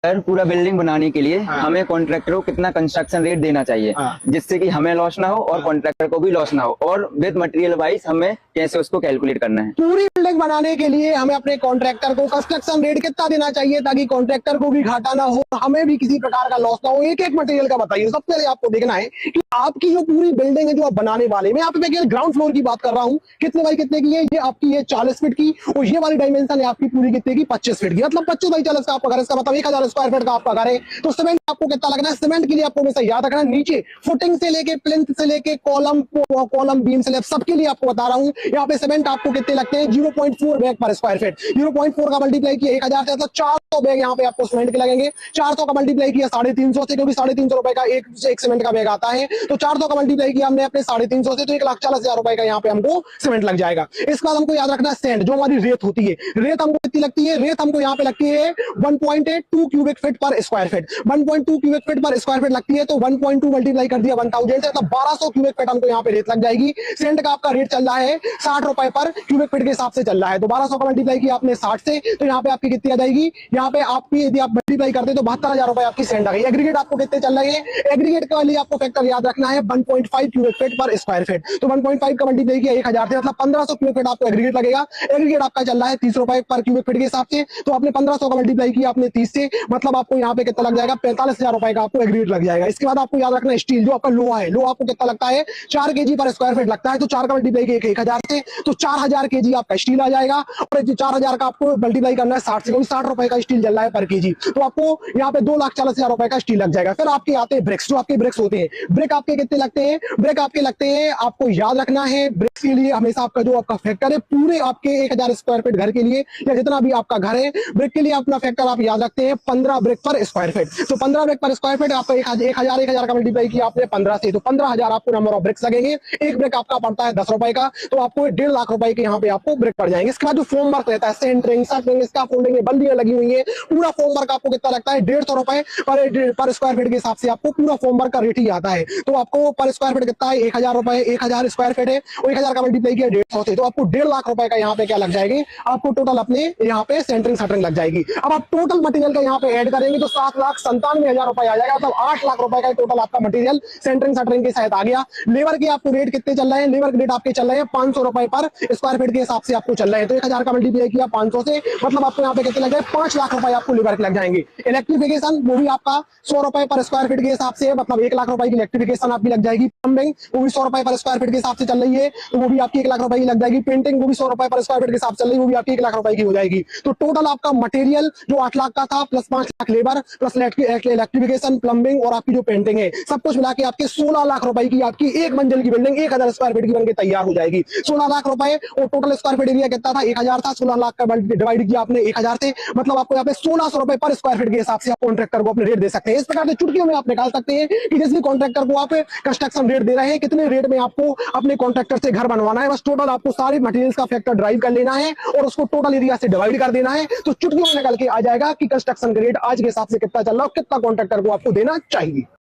Sir पूरा building बनाने के लिए हमें कॉन्ट्रैक्टर को कितना कंस्ट्रक्शन रेट देना चाहिए जिससे कि हमें लॉस ना हो और कॉन्ट्रैक्टर को भी लॉस ना हो, और विद मटेरियल वाइज हमें कैसे उसको कैलकुलेट करना है। पूरी बिल्डिंग बनाने के लिए हमें अपने कॉन्ट्रैक्टर को कंस्ट्रक्शन रेट कितना देना चाहिए ताकि कॉन्ट्रैक्टर को भी घाटा ना हो, हमें भी किसी प्रकार का लॉस ना हो। एक एक मटेरियल का बताइए। सबसे पहले आपको देखना है कि आपकी जो पूरी बिल्डिंग है जो आप बनाने वाले, मैं यहाँ पे ग्राउंड फ्लोर की बात कर रहा हूँ, कितने बाई कितने की है, ये आपकी है 40 फीट की, और ये वाली डायमेंशन है आपकी पूरी कितने की 25 फीट की, मतलब 25 बाई 40 का आपका घर, इसका मतलब 1000 स्क्वायर फीट का आपका घर है। तो सीमेंट आपको कितना लगना है, सीमेंट के लिए आपको हमेशा याद रखना है, नीचे फुटिंग से लेके प्लिंथ से लेके कॉलम बीम से लेके सबके लिए आपको बता रहा हूँ। यहाँ पे सीमेंट आपको कितने लगते हैं, 0.4 बैग पर स्क्वायर फीट। 0.4 का मल्टीप्लाई किया 1000 से, मतलब 400 बैग यहाँ पे आपको सीमेंट के लगेंगे। 400 का मल्टीप्लाई किया 350 से, क्योंकि 350 रुपए का एक सीमेंट का बैग आता है, तो 400 का मल्टीप्लाई किया हमने अपने 350 से, तो 1,40,000 रुपए का यहाँ पे हमको सीमेंट लग जाएगा। इसके बाद हमको याद रखना है सैंड, जो हमारी रेत होती है, रेत हमको कितनी लगती है, रेत हमको यहाँ पे लगती है 1.2 क्यूबिक फीट पर स्क्वायर फीट। 1.2 क्यूबिक फीट पर स्क्वायर फीट लगती है, तो 1.2 मल्टीप्लाई कर दिया 1000 से, मतलब 1200 क्यूबिक फीट हमको यहाँ पे रेत लग जाएगी। सेंट का आपका रेट चल रहा है 60 रुपए पर क्यूबिक फीट के हिसाब से चल रहा है, तो 1200 का मल्टीप्लाई किया आपने 60 से, तो यहाँ पे आपकी कितनी आ जाएगी, यहाँ पे आपकी यदि आप मल्टीप्लाई करते हैं तो 72,000 रुपए आपकी सेंट आ गई। एग्रीगेट आपको कितने चल रहे हैं, एग्रीगेट का लिए आपको फैक्टर याद रखना है 1.5 क्यूबिक फीट पर स्क्वायर फीट, तो 1.5 का मल्टीप्लाई किया 1000 से, मतलब 1500 क्यूबिक फीट आपको एग्रीगेट लगेगा। एग्रीगेट आपका चल रहा है 30 रुपए पर क्यूबिक फीट के हिसाब से, तो आपने 1500 का मल्टीप्लाई किया आपने 30 से, मतलब आपको यहाँ पे कितना लग जाएगा, 45,000 रुपए का आपको एग्रीगेट लग जाएगा। इसके बाद आपको याद रखना है स्टील, जो आपका लोहा है, लोहा आपको कितना लगता है, 4 केजी पर स्क्वायर फीट लगता है, तो 4 का मल्टीप्लाई किया 1000 से, तो 4000 केजी आपका स्टील आ जाएगा, और 4000 का आपको मल्टीप्लाई करना है 60 से, क्योंकि 60 रुपए का स्टील चल रहा है पर केजी, तो आपको यहाँ पे 2,40,000 रुपए का स्टील लग जाएगा। फिर आपके आते हैं ब्रिक्स, जो आपके ब्रिक्स होते हैं, ब्रिक आपके कितने लगते हैं, ब्रिक आपके लगते हैं, आपको याद रखना है ब्रिक्स के लिए हमेशा आपका जो आपका फैक्टर है पूरे आपके 1000 स्क्वायर फीट घर के लिए या जितना भी आपका घर है, ब्रिक के लिए अपना फैक्टर आप याद रखते हैं 15 ब्रिक पर स्क्वायर फीट। तो 15 ब्रिक पर स्क्वायर फीट आपका 1000 का मल्टीप्लाई किया आपने 15 से, तो 15,000 आपको नंबर ऑफ ब्रिक्स लगेंगे। एक ब्रिक आपका पड़ता है 10 रुपए का, तो आपको 1.5 लाख रुपए के यहाँ पे आपको ब्रिक पड़ जाएंगे। इसके बाद जो फॉर्म वर्क रहता है, सेंटरिंग, सर्टिंग, इसका फोल्डिंग, बल्लियां लगी हुई है, पूरा फॉर्म वर्क आपको कितना लगता है, 150 रुपए पर स्क्वायर फीट के हिसाब से आपको पूरा फॉर्म वर्क का रेट ही आता है। तो आपको पर स्क्वायर फीट कितना है, 1000 रुपए, 1000 स्क्वायर फीट है, और 1000 का मल्टीप्लाई किया 150 से, तो आपको 1.5 लाख रुपए का यहाँ पे क्या लग जाएगी, आपको टोटल अपने यहाँ पे सेंटरिंग सटरिंग लग जाएगी। अब आप टोटल मटेरियल का यहाँ पे ऐड करेंगे तो 7,97,000 रुपए आ जाएगा, मतलब 8 लाख रुपए का टोटल आपका मटेरियल सेंटरिंग सटरिंग के साथ आ गया। लेबर के आपको रेट कितने चल रहे हैं, लेबर के रेट आपके चल रहे हैं 500 रुपए पर स्क्वायर फीट के हिसाब से आपको चल रहे हैं, तो 1000 का मल्टीप्लाई किया 500 से, मतलब आपको यहाँ पे कितने लग जाए, 5 लाख रुपए आपको लेबर के लग जाएंगे। इलेक्ट्रिफिकेशन वो भी आपका 100 रुपए पर स्क्वायर फीट के हिसाब से, मतलब 1 लाख रुपए की इलेक्ट्रिफिकेशन आपकी लग जाएगी। प्लम्बिंग वो भी 100 रुपए पर स्क्वायर फीट के हिसाब से चल रही है, तो वो भी आपकी 1 लाख रुपए की लग जाएगी। पेंटिंग वो भी 100 रुपए पर स्क्वायर फीट के हिसाब से चल रही है, वो भी आपकी 1 लाख रुपए की हो जाएगी। तो टोटल आपका मटेरियल जो 8 लाख का था plus 5 lakh labour plus electrification, plumbing और आपकी जो पेंटिंग है, सब कुछ मिला के आपके 16 लाख रुपए की आपकी एक मंजिल की बिल्डिंग 1000 स्क्वायर फीट की बनकर तैयार हो जाएगी। 16 लाख रुपए, और टोटल स्क्वायर फीट एरिया कितना था, 1000 था, 16 लाख का डिवाइड किया आपने 1000 से, मतलब आपको यहाँ पे 1600 रुपए पर स्क्वायर फीट के हिसाब से आप कॉन्ट्रैक्टर को अपने रेट दे सकते हैं। इस प्रकार से चुटकियों में आप निकाल सकते हैं कि जिस भी कॉन्ट्रैक्टर को आप कंस्ट्रक्शन रेट दे रहे हैं, कितने रेट में आपको अपने कॉन्ट्रैक्टर से घर बनवाना है। बस टोटल आपको सारे मटेरियल्स का फैक्टर ड्राइव कर लेना है और उसको टोटल एरिया से डिवाइड कर देना है, तो चुटकियों में निकल के आ जाएगा कि कंस्ट्रक्शन का रेट आज के हिसाब से कितना चल रहा है, कितना कॉन्ट्रैक्टर को आपको देना चाहिए।